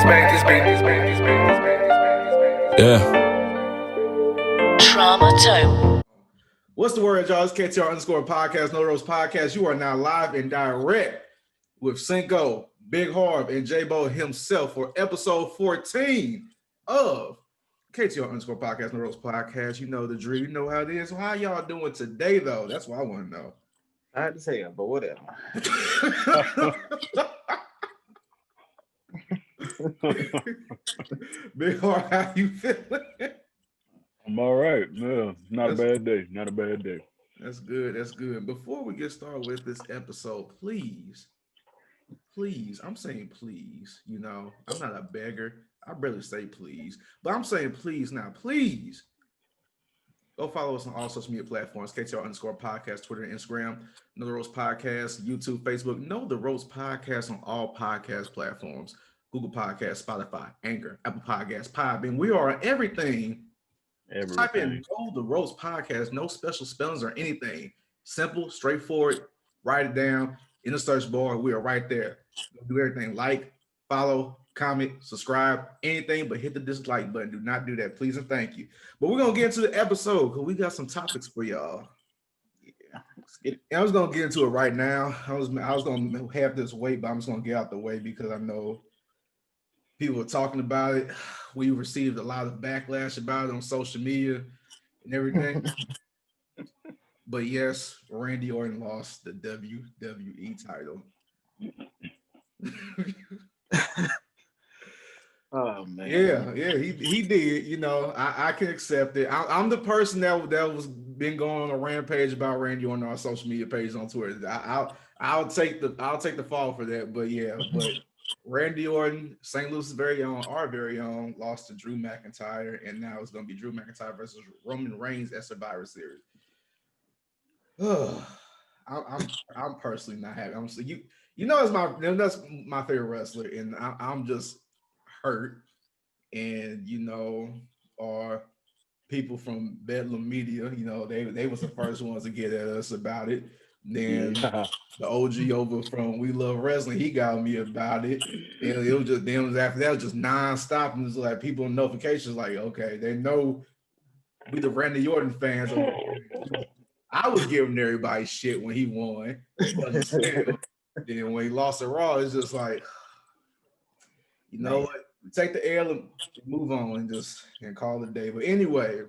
Yeah. Trauma Tone. What's the word, y'all? It's KTR _ podcast, No Rose Podcast. You are now live and direct with Cinko, Big Harv, and J-Bo himself for episode 14 of KTR _ podcast, No Rose Podcast. You know the drill. You know how it is. So how y'all doing today, though? That's what I want to know. I had to say it, but whatever. Big Harv, how you feeling? I'm all right. Yeah, not a bad day. Not a bad day. That's good. That's good. Before we get started with this episode, please, I'm saying please. You know, I'm not a beggar. I barely say please, but I'm saying please now. Please go follow us on all social media platforms: KTR _ podcast, Twitter, and Instagram. Know the Roast Podcast, YouTube, Facebook. Know the Roast Podcast on all podcast platforms: Google Podcasts, Spotify, Anchor, Apple Podcasts, Podbean. We are on everything. Type in Know the Roast Podcast, no special spellings or anything. Simple, straightforward. Write it down in the search bar. We are right there. Do everything. Like, follow, comment, subscribe, anything, but hit the dislike button. Do not do that, please and thank you. But we're gonna get into the episode because we got some topics for y'all. Yeah, let's get it. I was gonna get into it right now. I was gonna have this wait, but I'm just gonna get out the way because I know people are talking about it. We received a lot of backlash about it on social media and everything. But yes, Randy Orton lost the WWE title. Oh man. Yeah, he did. You know, I can accept it. I'm the person that was been going on a rampage about Randy on our social media pages on Twitter. I'll take the fall for that. But yeah, but Randy Orton, St. Louis' very own, our very own, lost to Drew McIntyre, and now it's going to be Drew McIntyre versus Roman Reigns at Survivor Series. I'm personally not happy. I'm so you know that's my favorite wrestler, and I'm just hurt. And you know, our people from Bedlam Media, you know, they was the first ones to get at us about it. Then the OG over from We Love Wrestling, he got me about it. And it was just after that, it was just nonstop. And it was like people on notifications, like, okay, they know we the Randy Orton fans. I was giving everybody shit when he won. Then when he lost at Raw, it's just like, you know what? Take the L and move on and call it a day. But anyway,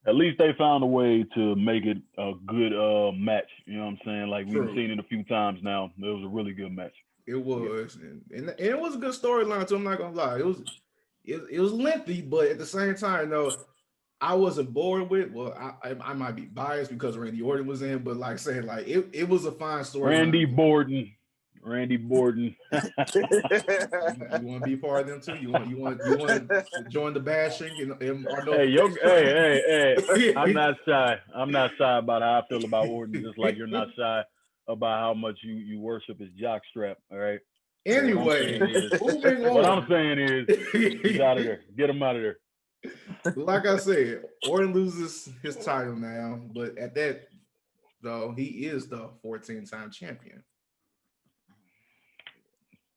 at least they found a way to make it a good match. You know what I'm saying? Like we've seen it a few times now. It was a really good match. It was, and it was a good storyline too. I'm not gonna lie. It was lengthy, but at the same time, though, I wasn't bored with. Well, I might be biased because Randy Orton was in, but like saying like it was a fine story. Randy Borden. You want to be part of them too? You want to join the bashing? Hey! I'm not shy. I'm not shy about how I feel about Orton. Just like you're not shy about how much you worship his jockstrap. All right. Anyway, what I'm saying is, he's out of there. Get him out of there. Like I said, Orton loses his title now, but at that though, he is the 14-time champion.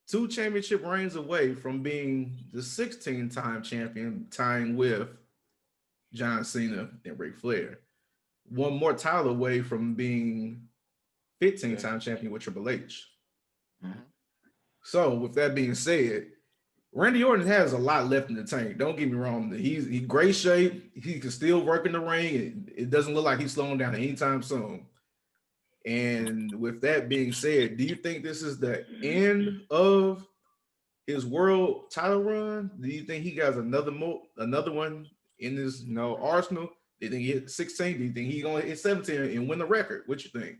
2 championship reigns away from being the 16-time champion, tying with John Cena and Ric Flair. 1 more title away from being 15-time champion with Triple H. Mm-hmm. So, with that being said, Randy Orton has a lot left in the tank. Don't get me wrong. He's great shape. He can still work in the ring. It doesn't look like he's slowing down anytime soon. And with that being said, do you think this is the end of his world title run? Do you think he got another one in his arsenal? Do you think he hit 16? Do you think he's gonna hit 17 and win the record? What you think?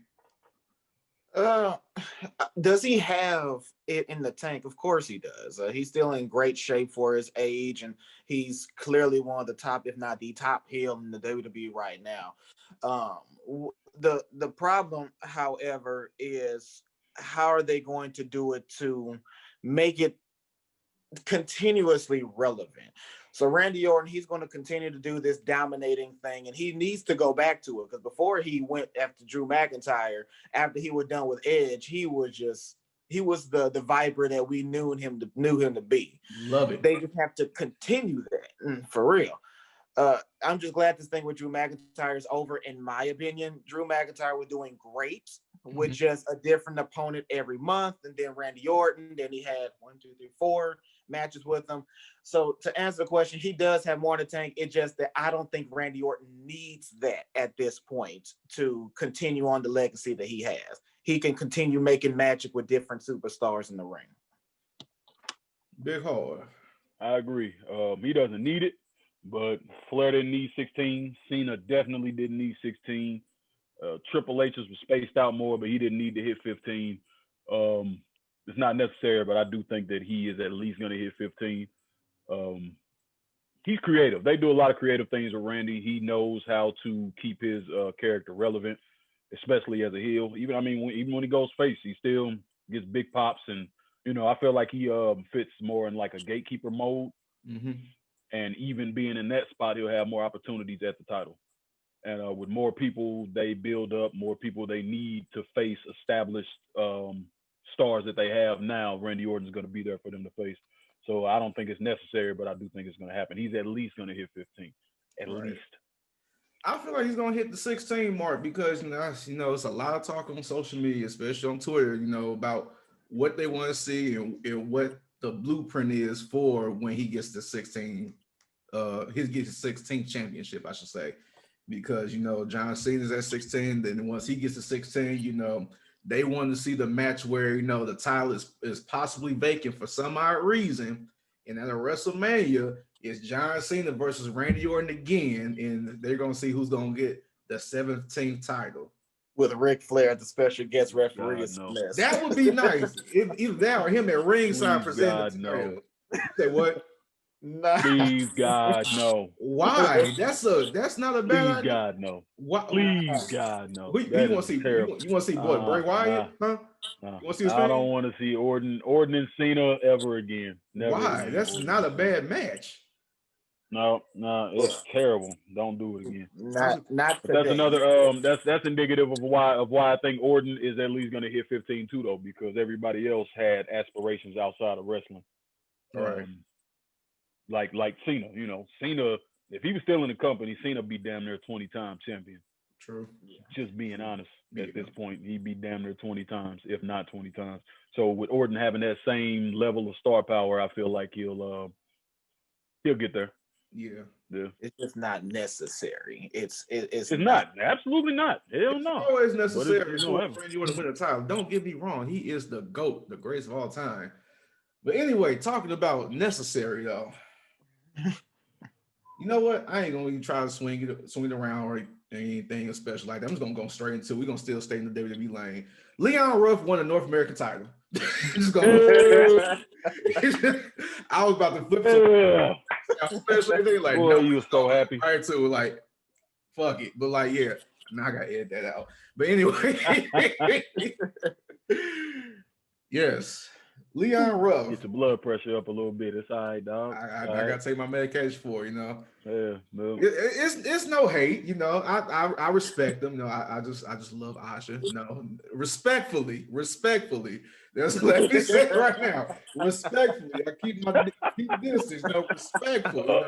Does he have it in the tank? Of course he does. He's still in great shape for his age, and he's clearly one of the top, if not the top heel in the WWE right now. The problem, however, is how are they going to do it to make it continuously relevant? So Randy Orton, he's going to continue to do this dominating thing, and he needs to go back to it because before he went after Drew McIntyre, after he was done with Edge, he was just he was the Viper that we knew him to be. Love it. They just have to continue that for real. I'm just glad this thing with Drew McIntyre is over. In my opinion, Drew McIntyre was doing great with just a different opponent every month, and then Randy Orton. Then he had 4 matches with him. So to answer the question, he does have more in the tank. It's just that I don't think Randy Orton needs that at this point to continue on the legacy that he has. He can continue making magic with different superstars in the ring. Big Harv. I agree. He doesn't need it, but Flair didn't need 16. Cena definitely didn't need 16. Triple H's was spaced out more, but he didn't need to hit 15. It's not necessary, but I do think that he is at least going to hit 15. He's creative. They do a lot of creative things with Randy. He knows how to keep his character relevant, especially as a heel. Even when he goes face, he still gets big pops, and I feel like he fits more in like a gatekeeper mode. And even being in that spot, he'll have more opportunities at the title. And with more people they build up, more people they need to face established stars that they have now, Randy Orton's going to be there for them to face. So I don't think it's necessary, but I do think it's going to happen. He's at least going to hit 15, at least. I feel like he's going to hit the 16 mark because, it's a lot of talk on social media, especially on Twitter, about what they want to see and what the blueprint is for when he gets the 16, he gets his 16th championship, I should say. Because, John Cena's at 16, then once he gets to 16, they want to see the match where, the title is possibly vacant for some odd reason. And at a WrestleMania, it's John Cena versus Randy Orton again, and they're going to see who's going to get the 17th title. With Ric Flair as the special guest referee. That would be nice. Either that or him at ringside presenting the title. Say what? Nice. Please, God, no. Why? That's not a bad idea. Please, God, no. Why? Please, God, no. You want to see? You want to see what? Bray Wyatt? Huh? You want to see his I don't want to see Orton and Cena ever again. Never Why? again. That's not a bad match. No, it's terrible. Don't do it again. Not. But that's another. That's indicative of why I think Orton is at least going to hit 15 too, though, because everybody else had aspirations outside of wrestling. Right. Like Cena, Cena, if he was still in the company, Cena be damn near 20-time champion. True. Just being honest, at this point, he'd be damn near 20 times, if not 20 times. So with Orton having that same level of star power, I feel like he'll get there. Yeah. It's just not necessary. It's not. Absolutely not. Hell no. It's always necessary for a friend you want to win a title. Don't get me wrong. He is the GOAT, the greatest of all time. But anyway, talking about necessary though. You know what? I ain't gonna even try to swing it around or anything special like that. I'm just gonna go straight into it. We're gonna still stay in the WWE lane. Leon Ruff won a North American title. Just gonna I was about to flip like, boy, you were so happy. Right to like, fuck it. But like, yeah, now I gotta edit that out. But anyway, yes. Leon Ruff. Get your blood pressure up a little bit. It's all right, dog. I gotta take my medication for it, Yeah, no. It's no hate, I respect them. I just love Asha. Respectfully. Let me say it right now. Respectfully. I keep distance, respectful.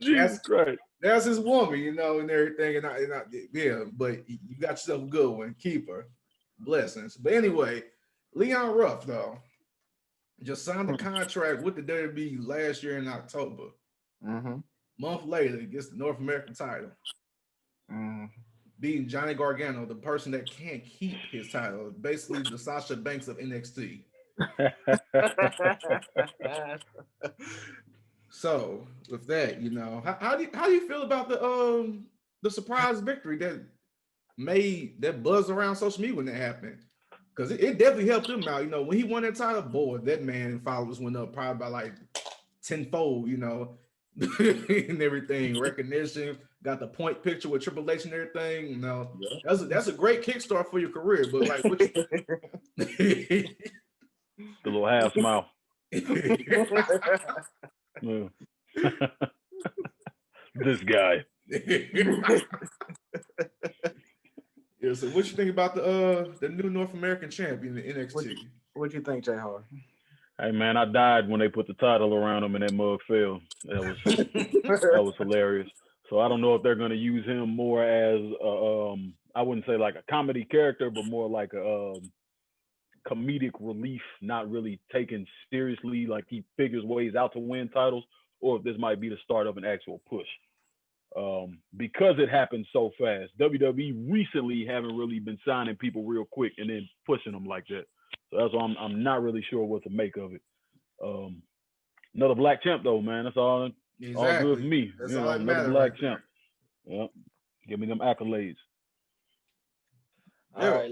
Jesus Christ. That's his woman, and everything. And I yeah, but you got yourself a good one. Keep her. Blessings. But anyway, Leon Ruff, though, just signed a contract with the WWE last year in October. Month later, he gets the North American title. Beating Johnny Gargano, the person that can't keep his title. Basically, the Sasha Banks of NXT. So, with that, how do you feel about the surprise victory that made that buzz around social media when that happened? Because it definitely helped him out. When he won that title, boy, that man followers went up probably by like tenfold, and everything. Recognition, got the point picture with Triple H and everything. That's a great kickstart for your career. But like, the little half smile. This guy. Yeah, so what you think about the new North American champion in NXT? What you think, Jay Harv? Hey man, I died when they put the title around him and that mug fell. That was hilarious. So I don't know if they're gonna use him more as I wouldn't say like a comedy character, but more like a comedic relief, not really taken seriously, like he figures ways out to win titles, or if this might be the start of an actual push. Because it happened so fast. WWE recently haven't really been signing people real quick and then pushing them like that. So that's why I'm not really sure what to make of it. Another black champ though, man. That's all good for me. That's you all know, that another matters black right champ. Yeah. Give me them accolades. All right,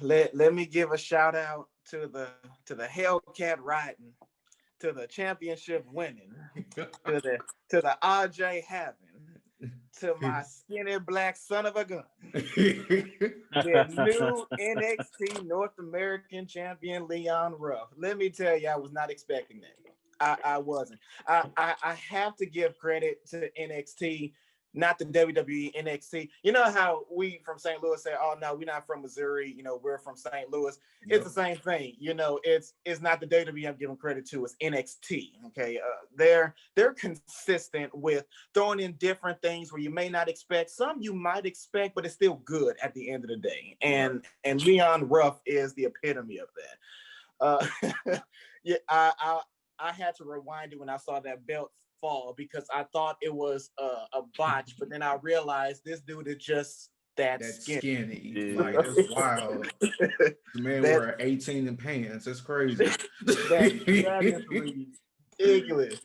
let me give a shout out to the Hellcat riding, to the championship winning, to the RJ having, to my skinny black son of a gun, the new NXT North American champion Leon Ruff. Let me tell you, I was not expecting that. I wasn't. I have to give credit to NXT, not the WWE NXT. You know how we from St. Louis say, "Oh no, we're not from Missouri. You know, we're from St. Louis." Yep. It's the same thing. You know, it's not the WWE I'm giving credit to. It's NXT. Okay, they're consistent with throwing in different things where you may not expect. Some you might expect, but it's still good at the end of the day. And Leon Ruff is the epitome of that. Yeah, I had to rewind it when I saw that belt fall because I thought it was a botch, but then I realized this dude is just that skinny. Yeah. Like that's wild. The man wear 18 in pants. That's crazy. that is ridiculous.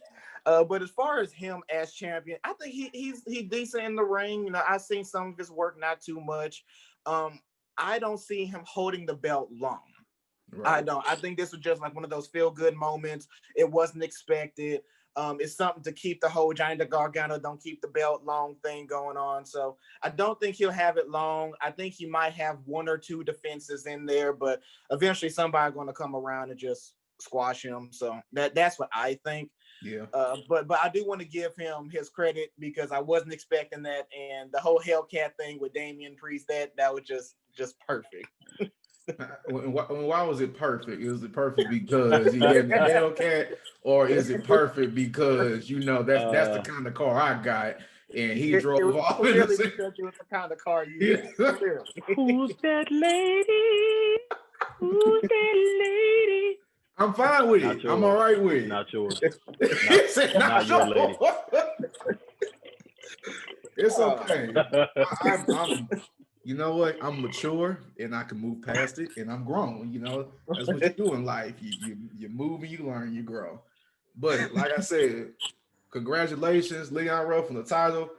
But as far as him as champion, I think he's decent in the ring. You know, I've seen some of his work, not too much. I don't see him holding the belt long. Right. I don't. I think this was just like one of those feel-good moments. It wasn't expected. It's something to keep the whole Johnny the Gargano don't keep the belt long thing going on. So I don't think he'll have it long. I think he might have one or two defenses in there, but eventually somebody's going to come around and just squash him. So that's what I think. Yeah. But I do want to give him his credit because I wasn't expecting that, and the whole Hellcat thing with Damian Priest, that was just perfect. Why was it perfect? Is it perfect because he had the Hellcat, or is it perfect because you know that's the kind of car I got, and he drove off in because it was the kind of car you got. Who's that lady? Who's that lady? I'm fine with it. I'm all right with it. Not yours. Not your lady. It's okay. I'm you know what? I'm mature and I can move past it, and I'm grown. You know, that's what you do in life. You move and you learn, you grow. But like I said, congratulations, Leon Ruff, on the title.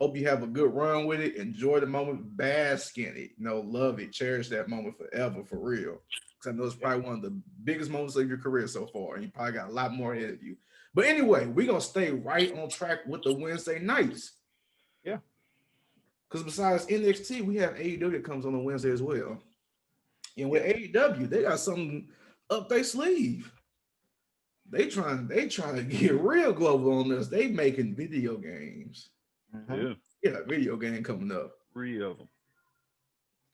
Hope you have a good run with it. Enjoy the moment, bask in it. You know, love it, cherish that moment forever, for real. Because I know it's probably one of the biggest moments of your career so far, and you probably got a lot more ahead of you. But anyway, we're gonna stay right on track with the Wednesday nights. Yeah. Because besides NXT, we have AEW that comes on a Wednesday as well. And with AEW, they got something up their sleeve. They trying to get real global on this. They making video games. Yeah. Yeah, video game coming up. 3 of them.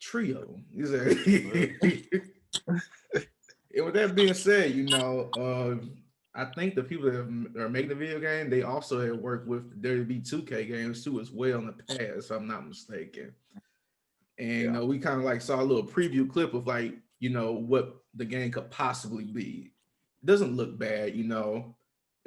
Trio. Exactly. And with that being said, you know, I think the people that are making the video game, they also have worked with the WWE 2K games too as well in the past, if I'm not mistaken. And you know, we kind of like saw a little preview clip of like, you know, what the game could possibly be. It doesn't look bad, you know,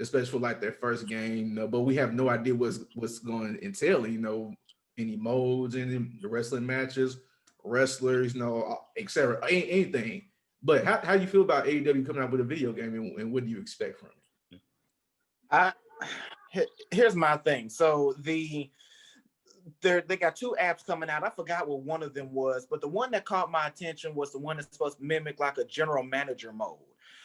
especially for like their first game, you know, but we have no idea what's going to entail, you know, any modes in the wrestling matches, wrestlers, you know, etc. Anything. But how do you feel about AEW coming out with a video game, and what do you expect from it? Here's my thing. So they got 2 apps coming out. I forgot what one of them was, but the one that caught my attention was the one that's supposed to mimic like a general manager mode.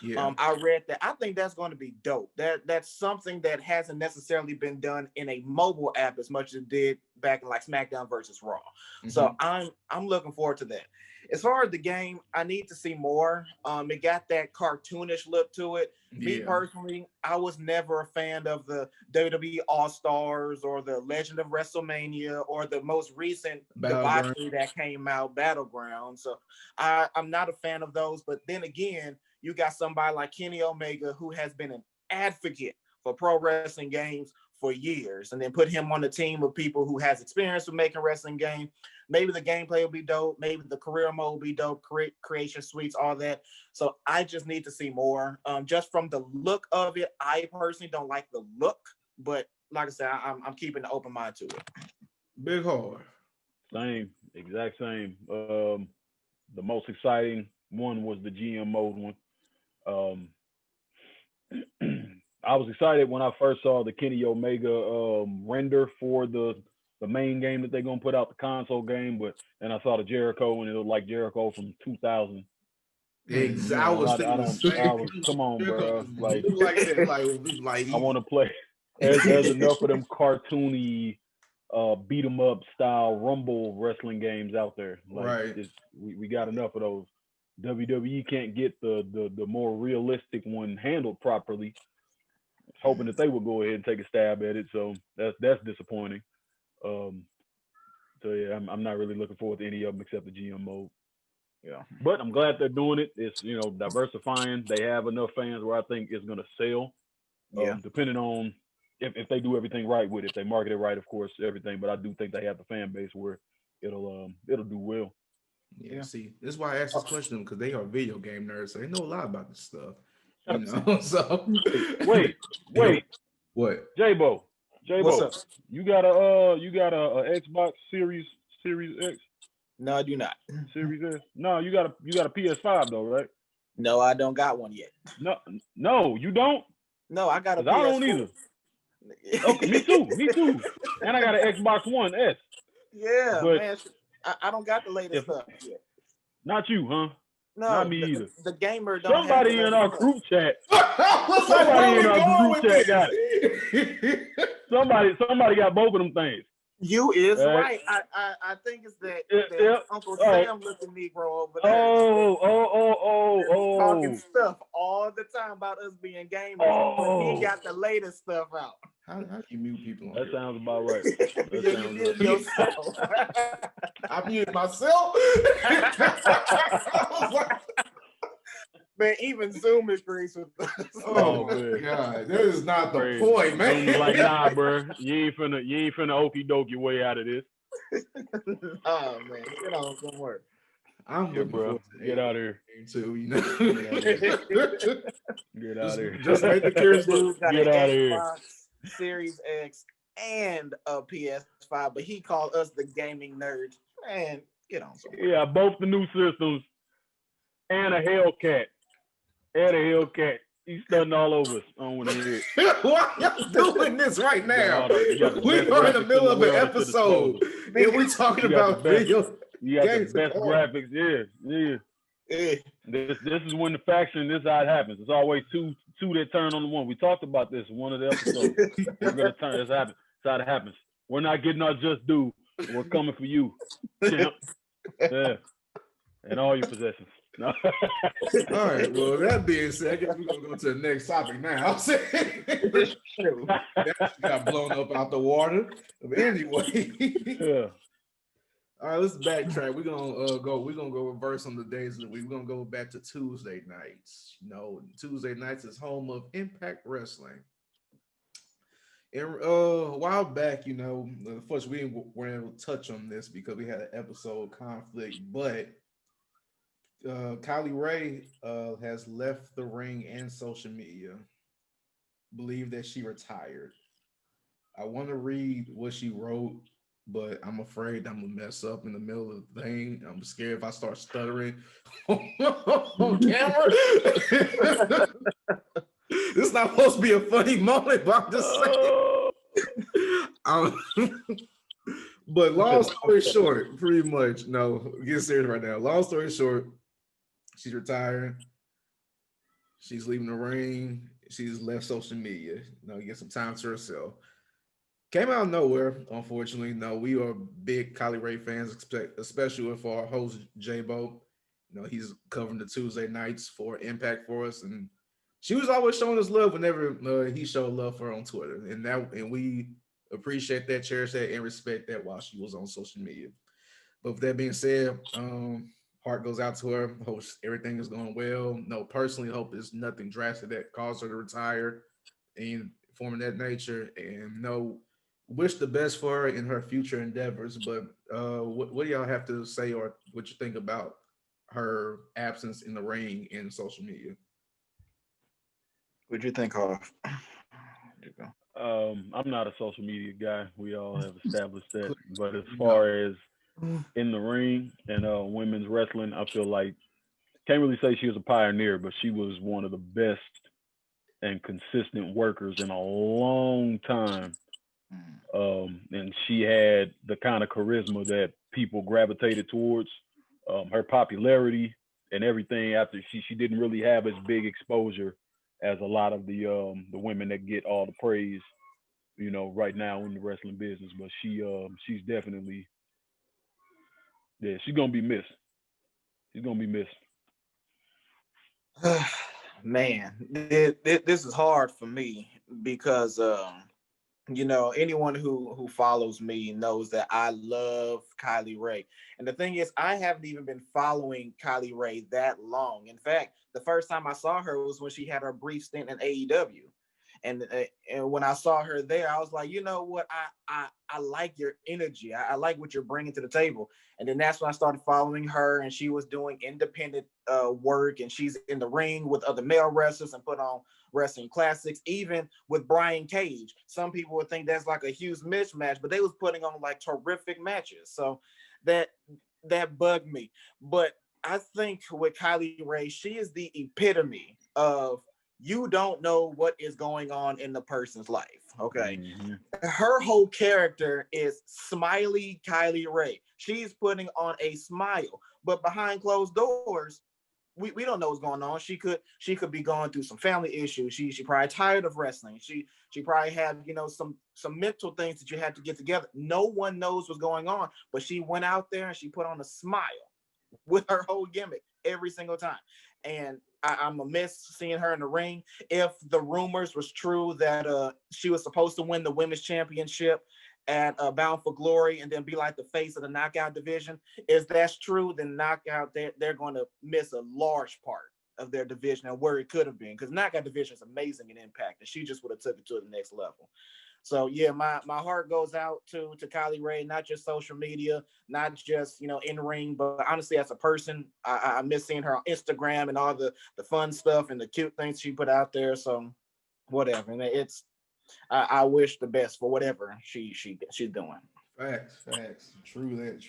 Yeah. I read that. I think that's going to be dope. That's something that hasn't necessarily been done in a mobile app as much as it did back in like SmackDown versus Raw. Mm-hmm. So I'm looking forward to that. As far as the game, I need to see more. It got that cartoonish look to it. Me Yeah. personally, I was never a fan of the WWE All Stars or the Legend of WrestleMania or the most recent Battleground. debauchery that came out, Battleground. So I'm not a fan of those. But then again, you got somebody like Kenny Omega who has been an advocate for pro wrestling games for years, and then put him on the team of people who has experience with making wrestling games. Maybe the gameplay will be dope. Maybe the career mode will be dope. Creation suites, all that. So I just need to see more. Just from the look of it, I personally don't like the look, but like I said, I'm keeping an open mind to it. Big Harv. Same, exact same. The most exciting one was the GM mode one. I was excited when I first saw the Kenny Omega render for the main game that they're gonna put out, the console game, but then I saw the Jericho and it was like Jericho from 2000. Exactly. I was thinking the same. come on, bro. Like, like that. Like I want to play. There's enough of them cartoony, beat 'em up style Rumble wrestling games out there. Like, right. We got enough of those. WWE can't get the more realistic one handled properly. Hoping that they would go ahead and take a stab at it. So that's disappointing. So yeah, I'm not really looking forward to any of them except the GM mode. Yeah, but I'm glad they're doing it. It's, you know, diversifying. They have enough fans where I think it's gonna sell. Yeah. Depending on if they do everything right with it, if they market it right, of course, everything. But I do think they have the fan base where it'll do well. Yeah. See, this is why I asked this question because they are video game nerds, so they know a lot about this stuff. You know. So wait. What? J-Bo, What's up? you got a Xbox Series X? No, I do not. Series S? No, you got a PS5 though, right? No, I don't got one yet. No, you don't. No, I got a PS4. I don't either. Okay, me too. And I got an Xbox One S. Yeah, but man. I don't got the latest stuff yet. Not you, huh? No, not me either. The gamer don't. Somebody in our group chat. Somebody in our group chat got it. Somebody got both of them things. You is right. I think it's that Uncle Sam looking Negro over there. Talking stuff all the time about us being gamers, but he got the latest stuff out. How do you mute people? That sounds about right. I muted myself. Man, even Zoom agrees with us. Oh my God, that is not the point, man. Zoom's like, nah, bro, you ain't finna okie doke your way out of this. Oh man, get on somewhere. I'm looking forward to get out of here too. You know, get out of here. Just make the kids dude got get an out of Xbox here. Series X and a PS5, but he called us the gaming nerds. Man, get on somewhere. Yeah, both the new systems and a Hellcat. He's stunning all over us. I don't want to hear it. Why y'all doing this right now? We are in the middle of an episode, and we're talking about video. You got the best graphics. Yeah. This is when the faction. This is how it happens. It's always two that turn on the one. We talked about this in one of the episodes. We're gonna turn. This happens. That's how it happens. We're not getting our just due. We're coming for you, champ. Yeah, and all your possessions. No. All right. Well, that being said, I guess we're gonna go to the next topic now. That got blown up out the water. But anyway. Yeah. All right, let's backtrack. We're gonna go reverse on the days of the week. We're gonna go back to Tuesday nights. You know, Tuesday nights is home of Impact Wrestling. And a while back, you know, first we weren't able to touch on this because we had an episode conflict, but Kylie Rae has left the ring and social media. Believe that she retired. I want to read what she wrote, but I'm afraid I'm gonna mess up in the middle of the thing. I'm scared if I start stuttering on camera. This is not supposed to be a funny moment, but I'm just saying. But long story short, pretty much, no, get serious right now. Long story short, she's retiring. She's leaving the ring. She's left social media. You know, get some time to herself. Came out of nowhere, unfortunately. No, we are big Kylie Rae fans, especially with our host J-Bo. He's covering the Tuesday nights for Impact for us, and she was always showing us love whenever he showed love for her on Twitter, and we appreciate that, cherish that, and respect that while she was on social media. But with that being said, heart goes out to her. Hope everything is going well. No, personally, hope it's nothing drastic that caused her to retire and form of that nature. And no, wish the best for her in her future endeavors. But what do y'all have to say or what you think about her absence in the ring and social media? What do you think, Harv? I'm not a social media guy. We all have established that. But as No. far as in the ring and women's wrestling, I feel like can't really say she was a pioneer, but she was one of the best and consistent workers in a long time. And she had the kind of charisma that people gravitated towards. Her popularity and everything after she didn't really have as big exposure as a lot of the women that get all the praise, right now in the wrestling business. But she's definitely, yeah, she's gonna be missed. She's gonna be missed. Man, this is hard for me because anyone who follows me knows that I love Kylie Rae. And the thing is, I haven't even been following Kylie Rae that long. In fact, the first time I saw her was when she had her brief stint in AEW. And when I saw her there, I was like, you know what? I like your energy. I like what you're bringing to the table. And then that's when I started following her, and she was doing independent work, and she's in the ring with other male wrestlers and put on wrestling classics, even with Brian Cage. Some people would think that's like a huge mismatch, but they was putting on like terrific matches. So that bugged me. But I think with Kylie Rae, she is the epitome of you don't know what is going on in the person's life. Okay. Mm-hmm. Her whole character is smiley Kylie Rae. She's putting on a smile, but behind closed doors, we don't know what's going on. She could be going through some family issues. She probably tired of wrestling. She probably had some mental things that you had to get together. No one knows what's going on, but she went out there and she put on a smile with her whole gimmick every single time. And I'm a miss seeing her in the ring. If the rumors was true that she was supposed to win the women's championship at Bound for Glory and then be like the face of the knockout division, if that's true, then knockout they're going to miss a large part of their division and where it could have been, because knockout division is amazing in Impact, and she just would have took it to the next level. So yeah, my heart goes out to Kylie Rae, not just social media, not just in ring, but honestly as a person, I miss seeing her on Instagram and all the fun stuff and the cute things she put out there. So whatever, and I wish the best for whatever she's doing. Facts. True that.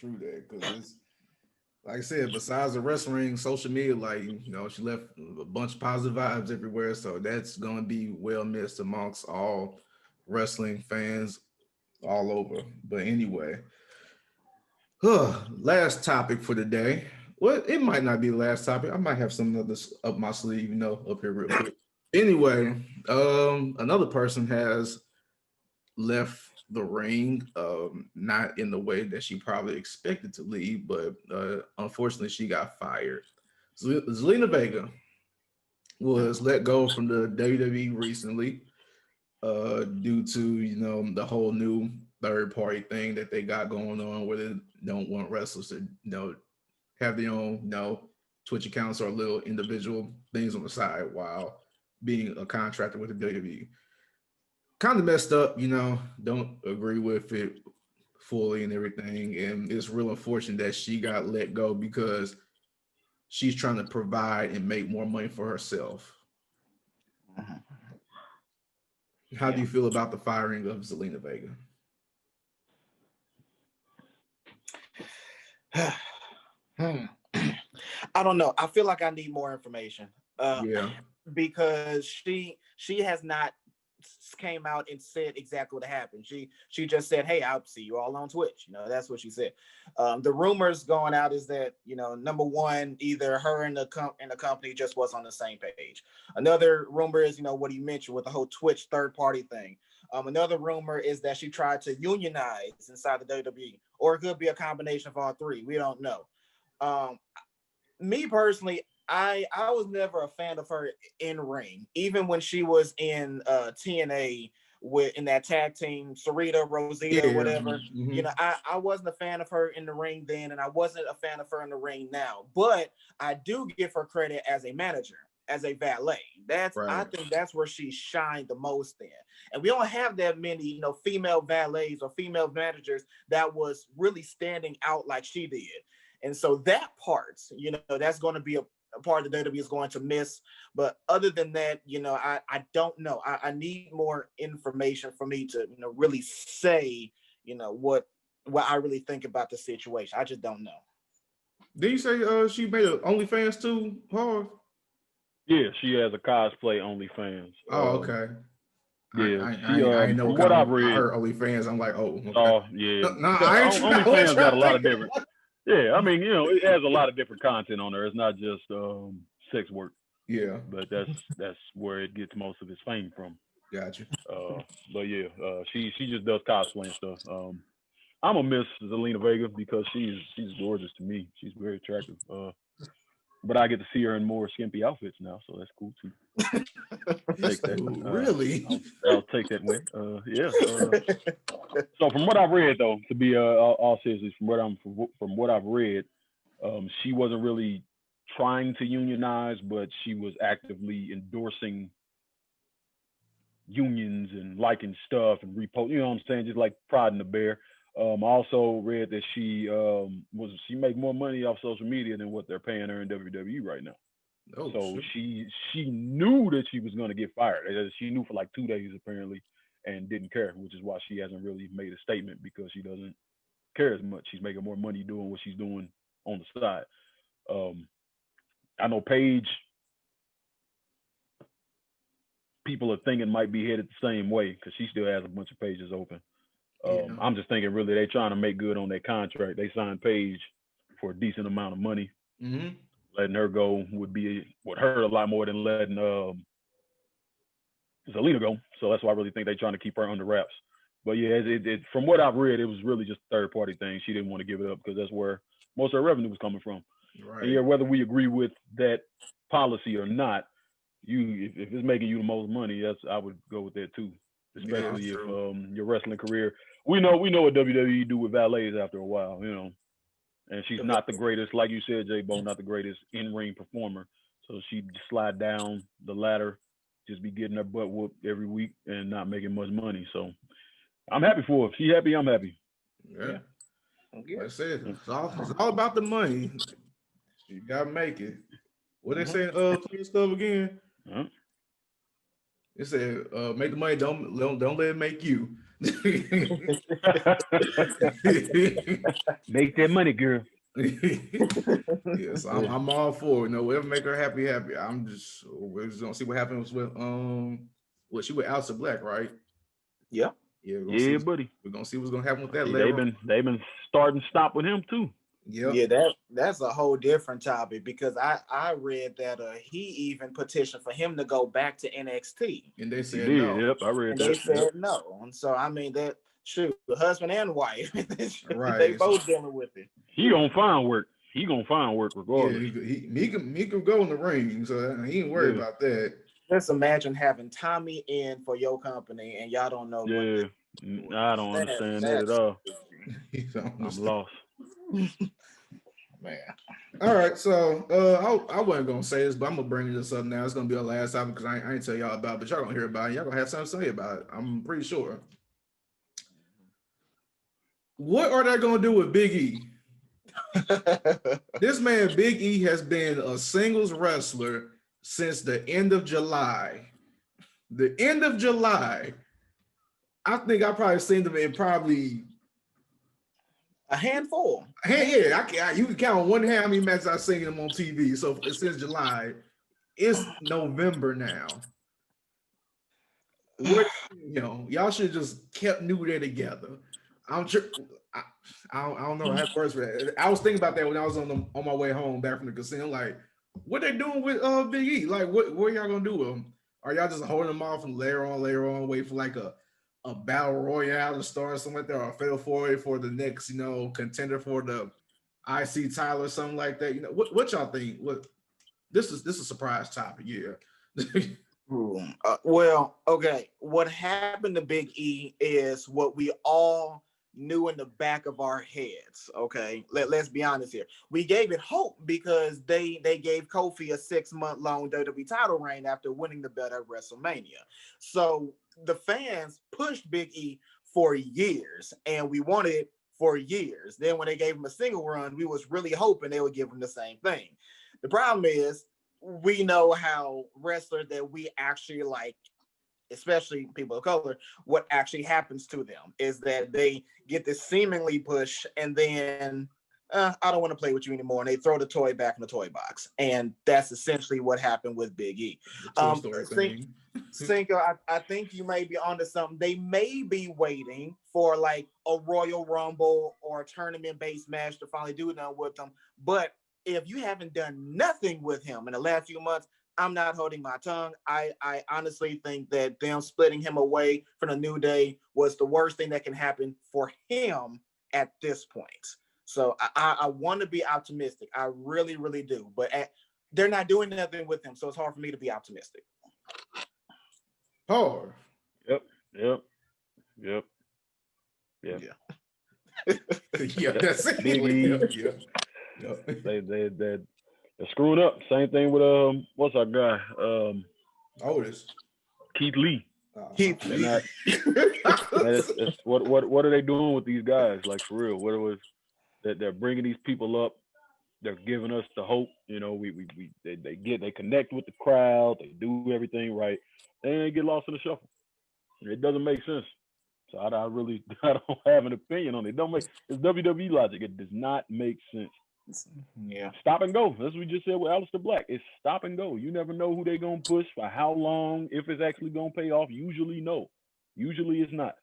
Because it's like I said, besides the wrestling, social media, she left a bunch of positive vibes everywhere. So that's gonna be well missed amongst all wrestling fans all over. But anyway, last topic for the day. Well, it might not be the last topic. I might have some others up my sleeve, up here real quick. Anyway, another person has left the ring, not in the way that she probably expected to leave, but unfortunately she got fired. Zelina Vega was let go from the WWE recently, due to the whole new third party thing that they got going on, where they don't want wrestlers to have their own Twitch accounts or little individual things on the side while being a contractor with the WWE. Kind of messed up, don't agree with it fully and everything. And it's real unfortunate that she got let go because she's trying to provide and make more money for herself. How do you feel about the firing of Zelina Vega? I don't know. I feel like I need more information. Yeah. Because she has not came out and said exactly what happened. She just said, "Hey, I'll see you all on Twitch." That's what she said. The rumors going out is that number one, either her and the company just was on the same page. Another rumor is what you mentioned with the whole Twitch third party thing. Another rumor is that she tried to unionize inside the WWE, or it could be a combination of all three. We don't know. Me personally, I was never a fan of her in ring, even when she was in TNA in that tag team, Sarita, Rosita, whatever. You know, I wasn't a fan of her in the ring then, and I wasn't a fan of her in the ring now. But I do give her credit as a manager, as a valet. I think that's where she shined the most in. And we don't have that many, you know, female valets or female managers that was really standing out like she did. And so that part, you know, that's going to be a part that WWE is going to miss. But other than that, you know, I don't know. I need more information for me to, you know, really say, you know, what I really think about the situation. I just don't know. Did you say she made an OnlyFans too, Harv? Yeah, she has a cosplay OnlyFans. Oh, okay. Yeah, I know from what I've read, I heard OnlyFans. I'm like, oh, okay. Oh, yeah. No, OnlyFans got a lot of different. Yeah, I mean, you know, it has a lot of different content on there. It's not just sex work. Yeah, but that's where it gets most of its fame from. Gotcha. But yeah, she just does cosplay and stuff. I'm gonna miss Zelina Vega because she's gorgeous to me. She's very attractive. But I get to see her in more skimpy outfits now, so that's cool too. Take that. Really? I'll take that win. Yeah. So from what I've read, though, to be all seriously, from what I've read, she wasn't really trying to unionize, but she was actively endorsing unions and liking stuff and repost. You know what I'm saying? Just like prodding the bear. I also read that she make more money off social media than what they're paying her in WWE right now. Oh, so shit. she knew that she was going to get fired. She knew for like 2 days apparently, and didn't care, which is why she hasn't really made a statement, because she doesn't care as much. She's making more money doing what she's doing on the side. I know Paige, people are thinking might be headed the same way because she still has a bunch of pages open. I'm just thinking really they're trying to make good on their contract. They signed Paige for a decent amount of money. Mm-hmm. Letting her go would hurt a lot more than letting Zelina go. So that's why I really think they're trying to keep her under wraps. But yeah, from what I've read, it was really just a third-party thing. She didn't want to give it up because that's where most of her revenue was coming from. Right. And yeah, whether we agree with that policy or not, if it's making you the most money, I would go with that too. Especially if your wrestling career, we know what WWE do with valets after a while, you know. And she's not the greatest, like you said, J-Bo, not the greatest in-ring performer. So she'd slide down the ladder, just be getting her butt whooped every week and not making much money. So I'm happy for her. If she's happy, I'm happy. Yeah. Like I said, it's all about the money. You gotta make it. What they say, clean stuff again? It said, make the money, don't let it make you. Make that money, girl. Yes, I'm all for it. You know, whatever make her happy. We're just gonna see what happens with she with Aleister Black, right? Yeah. Yeah, buddy. We're gonna see what's gonna happen with that. They've been starting stop with him too. Yep. Yeah, that's a whole different topic, because I read that he even petitioned for him to go back to NXT. And they said no. Yep, I read that. They said no. And so I mean that the husband and wife, right. They both dealing with it. He gonna find work. He gonna find work regardless. Yeah, he can go in the ring, so he ain't worried about that. Just imagine having Tommy in for your company and y'all don't know. Yeah, I don't understand that at all. I'm lost. Man. All right, so I wasn't gonna say this, but I'm gonna bring this up now. It's gonna be our last topic because I ain't tell y'all about it, but y'all gonna hear about it. Y'all gonna have something to say about it. I'm pretty sure. What are they gonna do with Big E? This man, Big E, has been a singles wrestler since the end of July. The end of July. I think I probably seen them in probably a handful. Yeah, you can count on one hand how many matches I've seen him on TV. So since July, it's November now. Y'all should just kept New Day together. I'm sure. I don't know how to words for that. I was thinking about that when I was on my way home back from the casino. Like, what they doing with Big E? Like, what y'all gonna do with him? Are y'all just holding him off and later on, wait for like a a battle royale to start, something like that, or a fatal four-way for the next, contender for the IC title or something like that. What y'all think? What this is a surprise topic, yeah. Well, okay. What happened to Big E is what we all knew in the back of our heads. Okay, let's be honest here. We gave it hope because they gave Kofi a 6-month-long WWE title reign after winning the belt at WrestleMania. So the fans pushed Big E for years, and we wanted it for years. Then when they gave him a single run, we was really hoping they would give him the same thing. The problem is we know how wrestlers that we actually like, especially people of color, what actually happens to them is that they get this seemingly push and then I don't want to play with you anymore, and they throw the toy back in the toy box, and that's essentially what happened with Big E. Cinko, I think you may be onto something. They may be waiting for like a Royal Rumble or a tournament-based match to finally do it with them, but if you haven't done nothing with him in the last few months, I'm not holding my tongue. I honestly think that them splitting him away from the New Day was the worst thing that can happen for him at this point. So I want to be optimistic. I really, really do. But they're not doing nothing with him, so it's hard for me to be optimistic. Harv. Yep. Yeah, that's it. Big E. Yeah. They're screwing up. Same thing with what's our guy? Otis. Keith Lee. Keith Lee. What are they doing with these guys? Like, for real, what was that? They're bringing these people up. They're giving us the hope. They connect with the crowd. They do everything right. They get lost in the shuffle. It doesn't make sense. So I don't have an opinion on it. It's WWE logic. It does not make sense. Yeah. Stop and go. That's what we just said with Aleister Black. It's stop and go. You never know who they're gonna push for how long, if it's actually gonna pay off. Usually no. Usually it's not.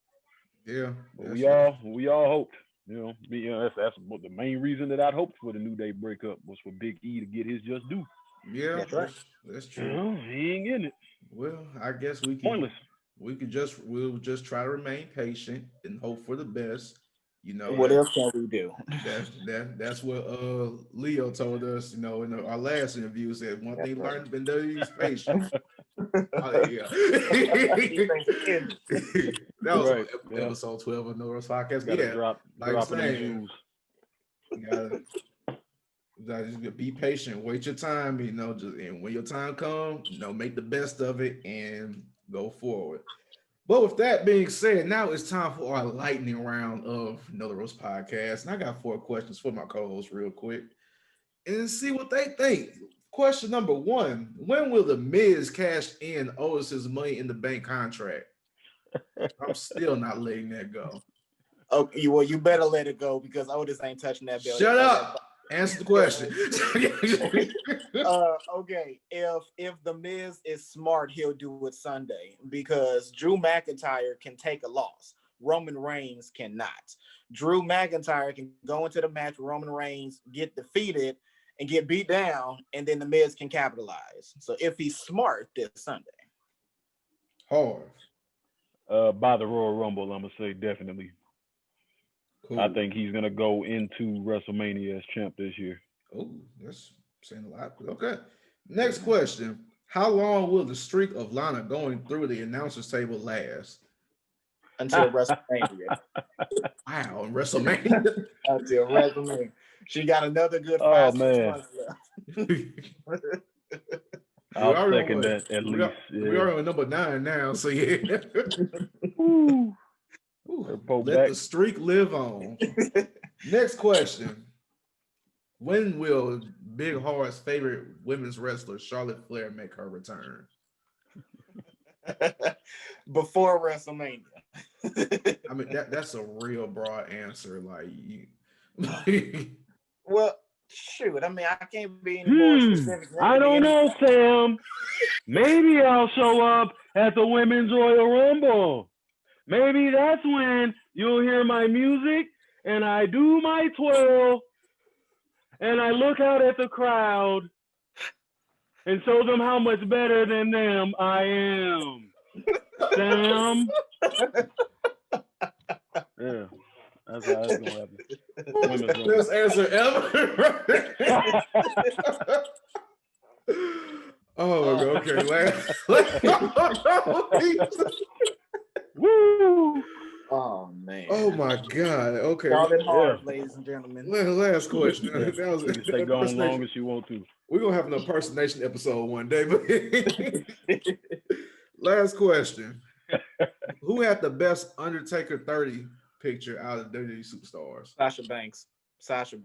Yeah. But we all hoped. That's the main reason that I'd hoped for the New Day breakup was for Big E to get his just due. Yeah, that's right. That's true. He ain't getting it. Well, I guess we can. Pointless. We'll just try to remain patient and hope for the best. What else can we do? That's what Leo told us. In our last interview, said one thing learned in WWE is patience. Yeah. That was right. Episode 12 of No Rose Podcast. Drop the news. Just be patient. Wait your time. And when your time comes, make the best of it and go forward. But with that being said, now it's time for our lightning round of Another Roast Podcast. And I got 4 questions for my co-hosts real quick and see what they think. Question number 1, when will The Miz cash in Otis's Money in the Bank contract? I'm still not letting that go. Okay, well, you better let it go because Otis ain't touching that belt. Shut up. Answer the question. Okay, if The Miz is smart, he'll do it Sunday because Drew McIntyre can take a loss. Roman Reigns cannot. Drew McIntyre can go into the match with Roman Reigns, get defeated, and get beat down, and then The Miz can capitalize. So if he's smart this Sunday. Harv. By the Royal Rumble, I'm going to say definitely. Cool. I think he's going to go into WrestleMania as champ this year. Oh, that's saying a lot. Okay. Next question. How long will the streak of Lana going through the announcer's table last? Until WrestleMania. Wow, WrestleMania? Until WrestleMania. She got another good 5 months left. I'll second that at least. We are on number 9 now, so yeah. Ooh, let the streak live on. Next question. When will Big Hard's favorite women's wrestler, Charlotte Flair, make her return? Before WrestleMania. I mean, that's a real broad answer. Well, shoot. I mean, I can't be any more specific. I don't know, Sam. Maybe I'll show up at the Women's Royal Rumble. Maybe that's when you'll hear my music and I do my twirl and I look out at the crowd and show them how much better than them I am. Sam, Yeah, that's how it's gonna happen. Women's room. Best answer ever. Oh, okay. Woo! Oh man. Oh my God. Okay. Charlotte Harv, ladies and gentlemen. Last question. Yeah. That was You can stay gone as long as you want to. We're gonna have an impersonation episode one day, but last question. Who had the best Undertaker 30 picture out of WWE superstars? Sasha Banks. Sasha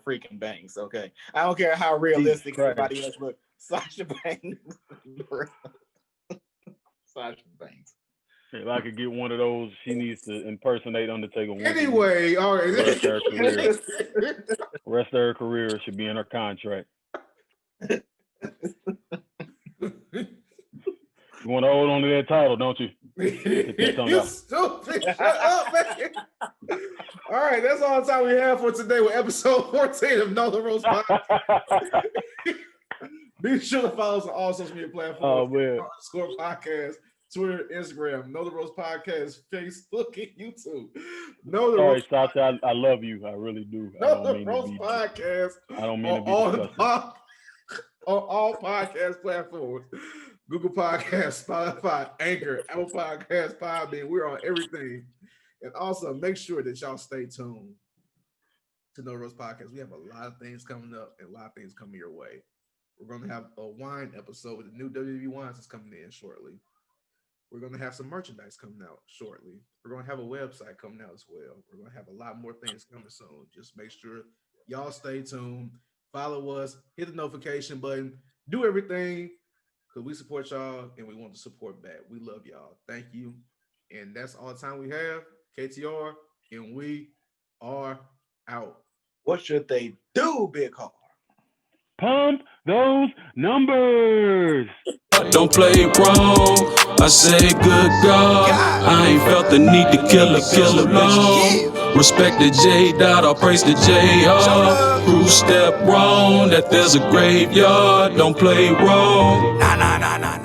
freaking Banks. Okay. I don't care how realistic everybody else look. Sasha Banks. Sasha Banks. If I could get one of those, she needs to impersonate Undertaker. Anyway, all right. Rest of her career should be in her contract. You want to hold on to that title, don't you? You stupid. Shut up, man. All right, that's all the time we have for today with episode 14 of Know the Ropes Podcast. Be sure to follow us on all social media platforms. Oh, man. Score Podcast, Twitter, Instagram, Know the Ropes Podcast, Facebook, and YouTube. Know the Ropes. Sorry, Sasha, I love you. I really do. Know the Ropes Podcast. I don't mean to be disgusting. On all podcast platforms. Google Podcasts, Spotify, Anchor, Apple Podcasts, Podbean. We're on everything. And also make sure that y'all stay tuned to Know the Ropes Podcast. We have a lot of things coming up and a lot of things coming your way. We're going to have a wine episode with the new WWE wines that's coming in shortly. We're going to have some merchandise coming out shortly. We're going to have a website coming out as well. We're going to have a lot more things coming soon. Just make sure y'all stay tuned. Follow us. Hit the notification button. Do everything because we support y'all and we want to support back. We love y'all. Thank you. And that's all the time we have. KTR, and we are out. What should they do, Big Harv? Pump those numbers. Don't play wrong. I say good God. I ain't felt the need to kill alone. Respect the J dot, I'll praise the JR. Crew step wrong, that there's a graveyard. Don't play wrong. Nah.